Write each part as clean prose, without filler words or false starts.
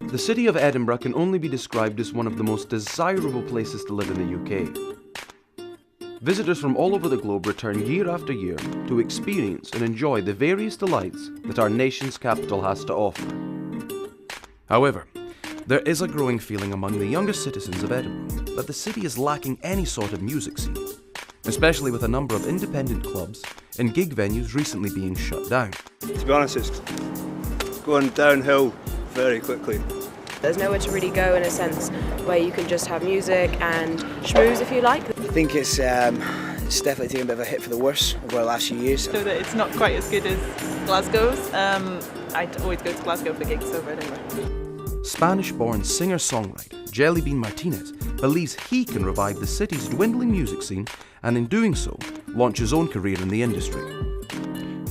The city of Edinburgh can only be described as one of the most desirable places to live in the UK. Visitors from all over the globe return year after year to experience and enjoy the various delights that our nation's capital has to offer. However, there is a growing feeling among the younger citizens of Edinburgh that the city is lacking any sort of music scene, especially with a number of independent clubs and gig venues recently being shut down. To be honest, it's going downhill very quickly. There's nowhere to really go in a sense where you can just have music and schmooze if you like. I think it's definitely taken a bit of a hit for the worse over the last few years. So that it's not quite as good as Glasgow's. I'd always go to Glasgow for gigs over Edinburgh. Spanish-born singer-songwriter JellyBean Martinez believes he can revive the city's dwindling music scene and in doing so, launch his own career in the industry.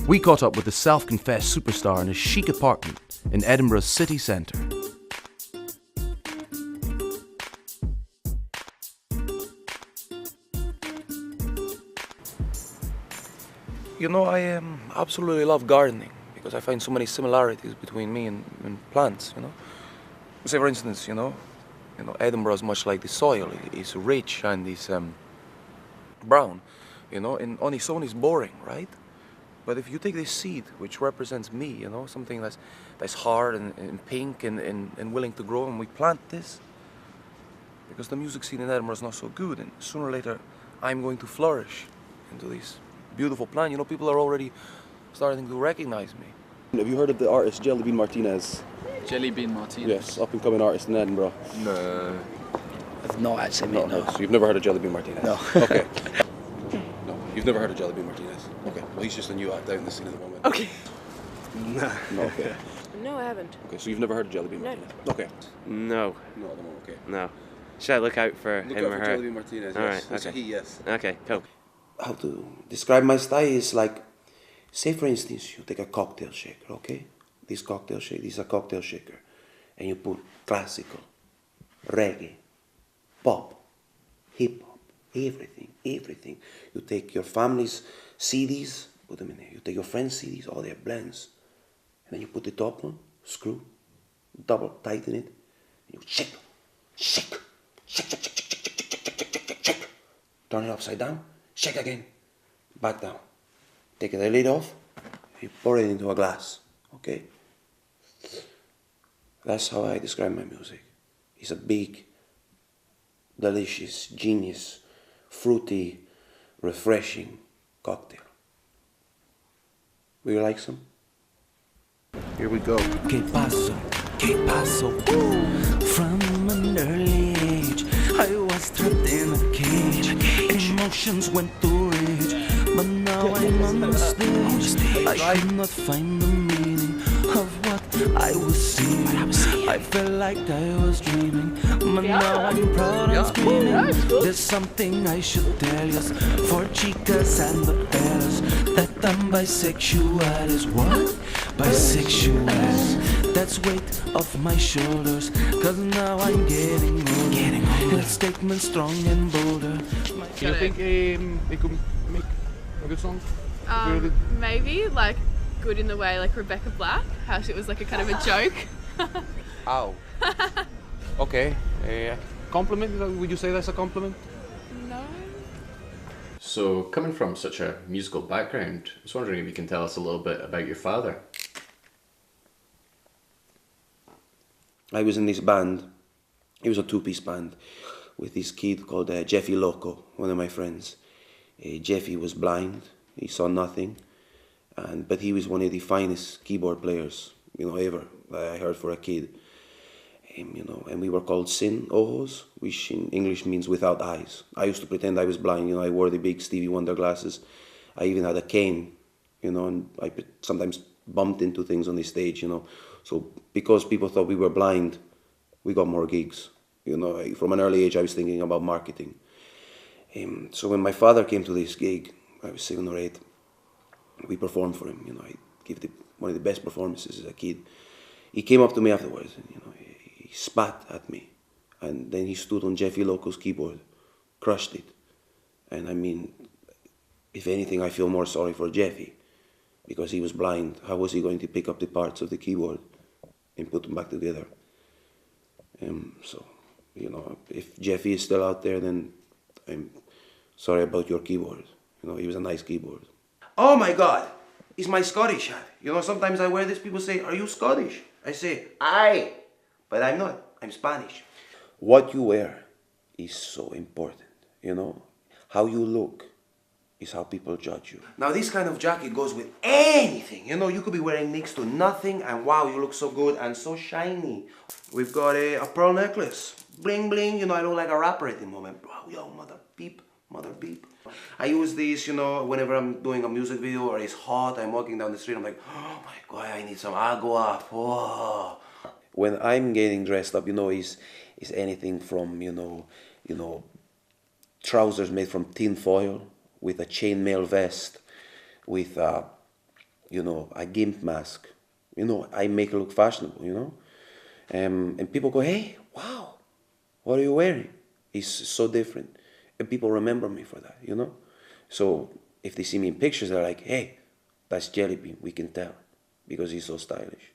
We caught up with the self-confessed superstar in his chic apartment in Edinburgh's city centre. You know, I absolutely love gardening because I find so many similarities between me and plants, you know. Say, for instance, you know, Edinburgh is much like the soil. It's rich and it's brown, you know, and on its own it's boring, right? But if you take this seed, which represents me, you know, something that's hard and pink and willing to grow, and we plant this, because the music scene in Edinburgh is not so good, and sooner or later I'm going to flourish into this beautiful plant. You know, people are already starting to recognize me. Have you heard of the artist Jellybean Martinez? JellyBeen Martinez. Yes, up and coming artist in Edinburgh. No. I've not actually, mate, no. So you've never heard of Jellybean Martinez? No. Okay. No, you've never heard of Jellybean Martinez? Okay, well he's just a new act out in the scene at the moment. Okay. Nah. No, okay. No, I haven't. Okay, so you've never heard of Jellybean No. Martinez? Okay. No, No, at the moment, okay. no. Should I look out for Look him out or for her? Jellybean Martinez, All yes. right, It's a okay. he, yes. Okay, cool. How to describe my style is like, say for instance, you take a cocktail shaker, okay? This cocktail shaker, this is a cocktail shaker. And you put classical, reggae, pop, hip hop, everything. You take your family's CDs, put them in there. You take your friends' CDs, all their blends. And then you put the top on, screw, double tighten it, and you shake. Turn it upside down, shake again, back down. Take the lid off, you pour it into a glass, okay? That's how I describe my music. It's a big, delicious, genius, fruity, refreshing cocktail. Would you like some? Here we go. Que paso, from an early age I was trapped in a cage. Emotions went to rage, but now I'm on the stage. I could not find the meaning of what I was seeing. I felt like I was dreaming, but now I'm proud and screaming. There's something I should tell you, for chicas and the fellas, that I'm bisexual. Is what? Bisexual. That's weight off my shoulders, cause now I'm getting older. That statement strong and bolder. Do you think he could make a good song? Maybe like good in the way like Rebecca Black, how it was like a kind of a joke. Ow. Okay. Compliment? Would you say that's a compliment? No. So, coming from such a musical background, I was wondering if you can tell us a little bit about your father. I was in this band. It was a two-piece band with this kid called Jeffy Loco, one of my friends. Jeffy was blind, he saw nothing, but he was one of the finest keyboard players, ever that I heard for a kid. And we were called Sin Ojos, which in English means without eyes. I used to pretend I was blind, I wore the big Stevie Wonder glasses. I even had a cane, and I sometimes bumped into things on the stage, So because people thought we were blind, we got more gigs. From an early age I was thinking about marketing. So when my father came to this gig, I was 7 or 8, we performed for him. I gave one of the best performances as a kid. He came up to me afterwards and he spat at me. And then he stood on Jeffy Loco's keyboard, crushed it. And I mean, if anything, I feel more sorry for Jeffy, because he was blind. How was he going to pick up the parts of the keyboard and put them back together? So, you know, if Jeffy is still out there, then I'm sorry about your keyboard. You know, he was a nice keyboard. Oh my God, it's my Scottish hat. You know, sometimes I wear this, people say, are you Scottish? I say, aye, but I'm not, I'm Spanish. What you wear is so important, you know? How you look is how people judge you. Now this kind of jacket goes with anything. You know, you could be wearing next to nothing and wow, you look so good and so shiny. We've got a pearl necklace. Bling bling, you know, I look like a rapper at the moment. Wow, yo, mother beep. I use these, you know, whenever I'm doing a music video or it's hot, I'm walking down the street, I'm like, oh my God, I need some agua. Whoa. When I'm getting dressed up, you know, is anything from, you know, trousers made from tin foil, with a chainmail vest, with you know, a gimp mask. You know, I make it look fashionable, you know? And people go, hey, wow, what are you wearing? It's so different. And people remember me for that, you know? So if they see me in pictures, they're like, hey, that's Jellybean, we can tell, because he's so stylish.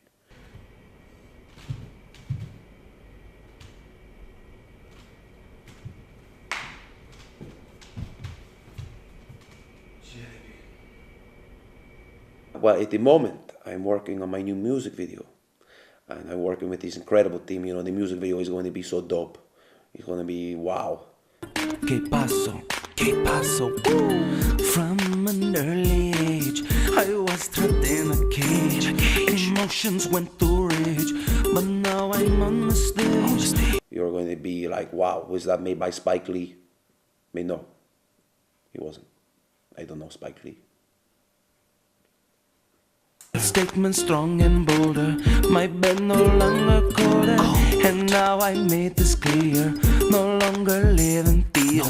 Well, at the moment, I'm working on my new music video. And I'm working with this incredible team. You know, the music video is going to be so dope. It's going to be wow. Que paso, from an early age, I was trapped in a cage. Emotions went to rage, but now I'm on the stage. You're going to be like, wow, was that made by Spike Lee? I mean, no, he wasn't. I don't know Spike Lee. Statement strong and bolder, my bed no longer colder, and now I made this clear, no longer live in fear.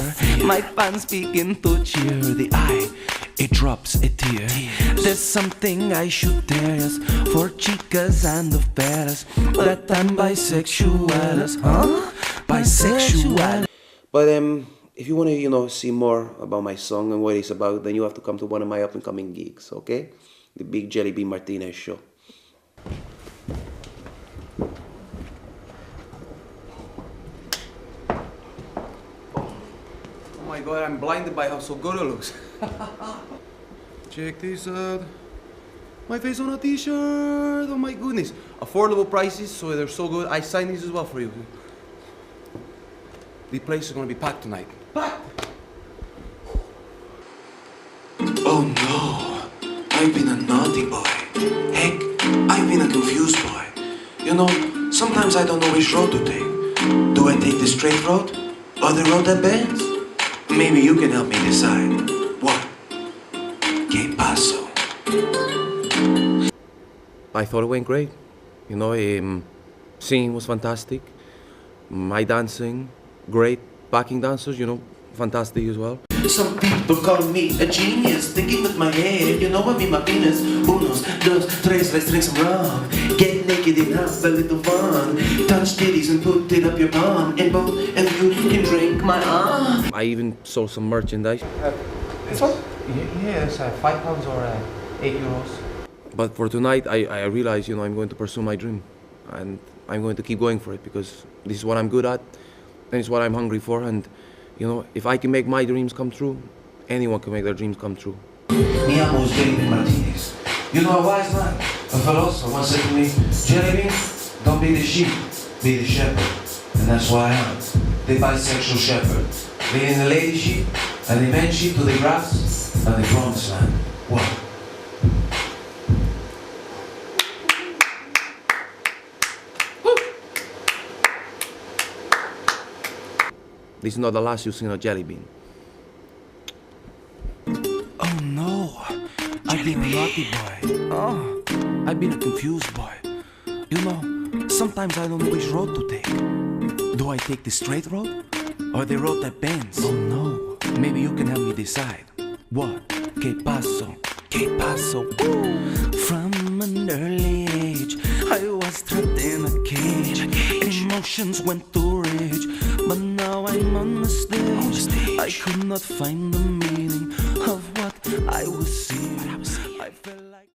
My fans begin to cheer, the eye, it drops a tear. There's something I should tell us, for chicas and the fellas, that I'm bisexual, huh? Bisexual. But if you want to, you know, see more about my song and what it's about, then you have to come to one of my up-and-coming gigs, okay? The big JellyBean Martinez show. Oh my God, I'm blinded by how so good it looks. Check this out. My face on a t-shirt, oh my goodness. Affordable prices, so they're so good. I signed these as well for you. The place is gonna be packed tonight. Packed! Oh no. I've been a naughty boy. Heck, I've been a confused boy. You know, sometimes I don't know which road to take. Do I take the straight road? Or the road that bends? Maybe you can help me decide. What? Que paso? I thought it went great. You know, singing was fantastic. My dancing, great. Backing dancers, you know, fantastic as well. Some people call me a genius, thinking with my head, you know I mean my penis. Unos, dos, tres, let's drink some rum. Get naked and have a little fun. Touch titties and put it up your palm, and both of you can drink my arm. I even sold some merchandise. This one? Yes, £5 or €8. But for tonight, I realized, you know, I'm going to pursue my dream. And I'm going to keep going for it, because this is what I'm good at, and it's what I'm hungry for, and you know, if I can make my dreams come true, anyone can make their dreams come true. Mi amo is JellyBean Martinez. You know, a wise man, a philosopher once said to me, Jellybean, don't be the sheep, be the shepherd. And that's why I am the bisexual shepherd, leading the lady sheep and the men sheep to the grass and the promised land. What? This is not the last you've seen of JellyBean. Oh no, I've been a naughty boy. Oh, I've been a confused boy. You know, sometimes I don't know which road to take. Do I take the straight road or the road that bends? Oh no, maybe you can help me decide. What? Que paso? Que paso? From an early age, I was trapped in a cage. Emotions went to rage, but now I'm on the stage. I could not find the meaning of what I was seeing. I felt